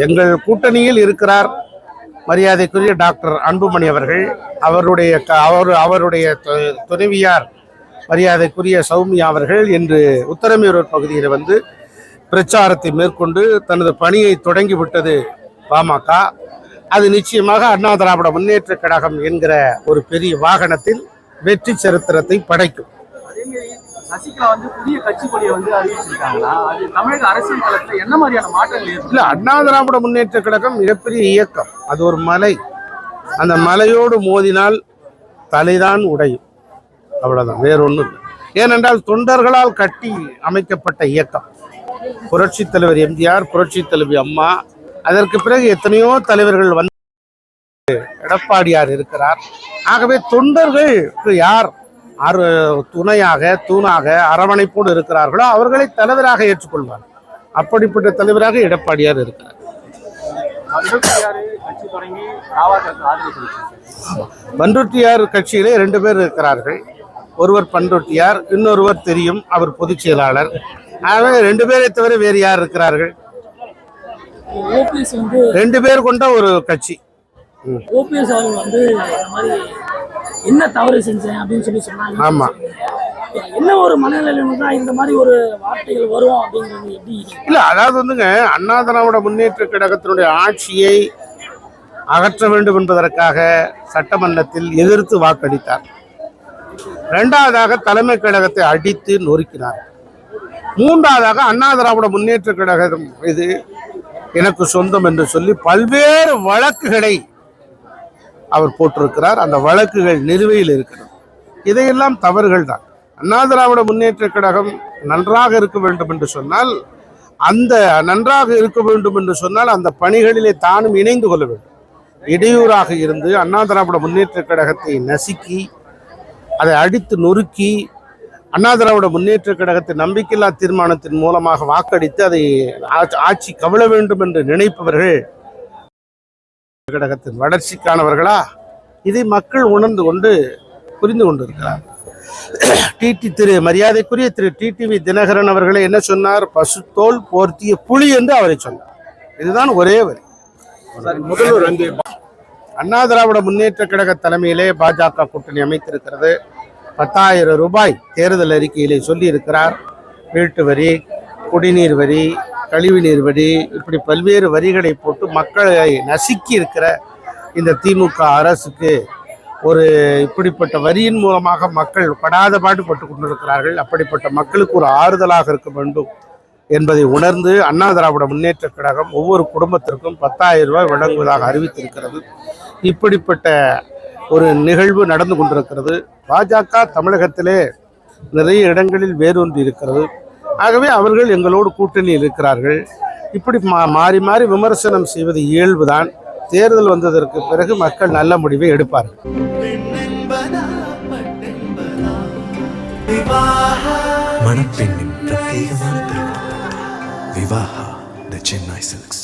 எங்கள் கூட்டணியில் இருக்கிறார் மரியாதைக்குரிய டாக்டர் அன்புமணி அவர்கள். அவருடைய துணைவியார் மரியாதைக்குரிய சௌமியா அவர்கள் இன்று உத்தரமேரூர் பகுதியில் வந்து பிரச்சாரத்தை மேற்கொண்டு தனது பணியை தொடங்கிவிட்டது பாமக. அது நிச்சயமாக அண்ணா திராவிட முன்னேற்ற கழகம் என்கிற ஒரு பெரிய வாகனத்தில் வெற்றி சரித்திரத்தை படைக்கும். சசிகலா வந்து புதிய கட்சி கொடியை வந்து அறிவிச்சிருக்காங்களா? அது தமிழக அரசியல் களத்தில் என்ன மாதிரியான மாற்றங்கள் இல்ல, அண்ணா திராவிட முன்னேற்ற கழகம் மிகப்பெரிய இயக்கம். அது ஒரு மலை. அந்த மலையோடு மோதினால் தலைதான் உடையும், அவ்வளவுதான், வேறொன்றும் இல்லை. ஏனென்றால் தொண்டர்களால் கட்டி அமைக்கப்பட்ட இயக்கம். புரட்சி தலைவர் எம்ஜிஆர், புரட்சி தலைவி அம்மா, அதற்கு பிறகு எத்தனையோ தலைவர்கள் வந்து எடப்பாடியார் இருக்கிறார். ஆகவே தொண்டர்களுக்கு யார் துணையாக தூணாக அரவணைப்போடு இருக்கிறார்களோ அவர்களை தலைவராக ஏற்றுக்கொள்வார். அப்படிப்பட்ட தலைவராக எடப்பாடியார் இருக்கிறார். பண்ருட்டியார் கட்சியிலே 2 பேர் இருக்கிறார்கள். ஒருவர் பண்ருட்டியார், இன்னொருவர் தெரியும், அவர் பொதுச் செயலாளர். ஆகவே 2 பேரை தவிர வேறு யார் இருக்கிறார்கள்? 2 பேர் கொண்ட ஒரு கட்சி. ஓபிஎஸ் அவர்கள் வந்து என்ன தவறு செஞ்சேன் அப்படின்னு சொல்லி சொன்னாங்க. ஆமா, என்ன ஒரு மனநிலையில இந்த மாதிரி ஒரு வார்த்தைகள் வரும் அப்படிங்கிறது எப்படி? இல்ல, அதாவது வந்துங்க, அண்ணா திராவிட முன்னேற்ற கழகத்தினுடைய ஆட்சியை அகற்ற வேண்டும் என்பதற்காக சட்டமன்றத்தில் எதிர்த்து வாக்களித்தார். 2வதாக தலைமை கழகத்தை அடித்து நொறுக்கினார். 3வதாக அண்ணா திராவிட முன்னேற்ற கழகம் இது எனக்கு சொந்தம் என்று சொல்லி பல்வேறு வழக்குகளை அவர் போட்டிருக்கிறார். அந்த வழக்குகள் நிலுவையில் இருக்கிறது. இதையெல்லாம் தவறுகள் தான். அண்ணா திராவிட முன்னேற்ற கழகம் நன்றாக இருக்க வேண்டும் என்று சொன்னால் அந்த பணிகளிலே தானும் இணைந்து கொள்ள வேண்டும். இடையூறாக இருந்து அண்ணா திராவிட முன்னேற்ற கழகத்தை நசுக்கி அதை அடித்து நொறுக்கி அண்ணா திராவிட முன்னேற்ற கழகத்தின் நம்பிக்கையில்லா தீர்மானத்தின் மூலமாக வாக்களித்து அதை ஆட்சி கவிழ வேண்டும் என்று நினைப்பவர்கள் கழகத்தின் வளர்ச்சிக்கானவர்களா? இதை மக்கள் உணர்ந்து கொண்டு புரிந்து கொண்டிருக்கிறார். மரியாதைக்குரிய திரு டிடிவி தினகரன் அவர்களை என்ன சொன்னார்? பசுத்தோல் போர்த்திய புலி என்று அவரை சொன்னார். இதுதான் ஒரே வரி. முதல்வர் அண்ணா திராவிட முன்னேற்ற கழக தலைமையிலே பாஜக கூட்டணி அமைத்திருக்கிறது. 10,000 ரூபாய் தேர்தல் அறிக்கையிலே சொல்லி இருக்கிறார். வீட்டு வரி, குடிநீர் வரி, கழிவுநீர் வரி, இப்படி பல்வேறு வரிகளை போட்டு மக்களை நசுக்கி இருக்கிற இந்த திமுக அரசுக்கு இப்படிப்பட்ட வரியின் மூலமாக மக்கள் படாத பாடுபட்டு கொண்டிருக்கிறார்கள். அப்படிப்பட்ட மக்களுக்கு ஒரு ஆறுதலாக இருக்க வேண்டும் என்பதை உணர்ந்து அண்ணா திராவிட முன்னேற்ற கழகம் ஒவ்வொரு குடும்பத்திற்கும் 10,000 ரூபாய் வழங்குவதாக அறிவித்திருக்கிறது. இப்படிப்பட்ட ஒரு நிகழ்வு நடந்து கொண்டிருக்கிறது. பாஜக தமிழகத்திலே நிறைய இடங்களில் வேரூன்றி இருக்கிறது. ஆகவே அவர்கள் எங்களோடு கூட்டணியில் இருக்கிறார்கள். இப்படி மாறி மாறி விமர்சனம் செய்வது இயல்புதான். தேர்தல் வந்ததற்கு பிறகு மக்கள் நல்ல முடிவை எடுப்பார்கள். மணப்பெண்ணின் பிரத்யேகமான திருமணம் விவாஹா தி சென்னை சில்க்ஸ்.